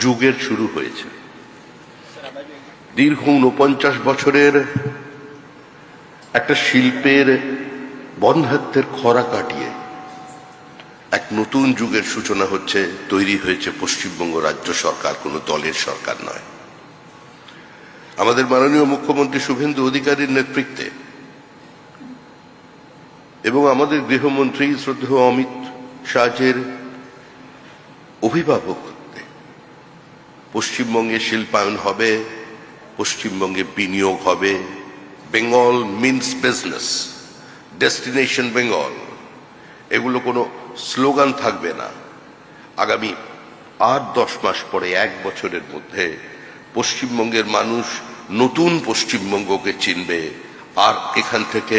যুগের শুরু হয়েছে। দীর্ঘ ৪৯ বছরের একটা শিল্পের বন্ধ্যাত্বের খরা কাটিয়ে এক নতুন যুগের সূচনা হচ্ছে, তৈরি হয়েছে পশ্চিমবঙ্গ রাজ্য সরকার, কোনো দলের সরকার নয়। আমাদের মাননীয় মুখ্যমন্ত্রী শুভেন্দু অধিকারীর নেতৃত্বে এবং আমাদের গৃহমন্ত্রী শ্রদ্ধেয় অমিত শাহের অভিভাবকত্বে পশ্চিমবঙ্গে শিল্পায়ন হবে, পশ্চিমবঙ্গে বিনিয়োগ হবে। Bengal means business, destination Bengal, এগুলো কোনো স্লোগান থাকবে না। আগামী ৮-১০ মাস পরে, ১ বছরের মধ্যে পশ্চিমবঙ্গের মানুষ নতুন পশ্চিমবঙ্গকে চিনবে। আর এখান থেকে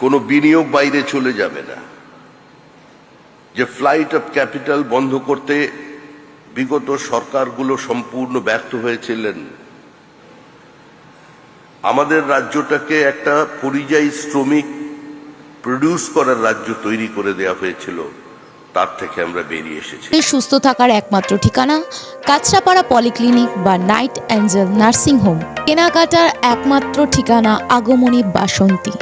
কোনো বিনিয়োগ বাইরে চলে যাবে না। যে ফ্লাইট অফ ক্যাপিটাল বন্ধ করতে বিগত সরকারগুলো সম্পূর্ণ ব্যর্থ হয়েছিলেন, আমাদের রাজ্যটাকে একটা পরিযায়ী শ্রমিক প্রডিউস করার রাজ্য তৈরি করে দেওয়া হয়েছিল, তার থেকে আমরা বেরিয়ে এসেছি। সুস্থ থাকার একমাত্র ঠিকানা কাঁচরাপাড়া পলিক্লিনিক বা নাইট অ্যাঞ্জেল নার্সিং হোম। কেনাকাটার একমাত্র ঠিকানা আগমনী বাসন্তী।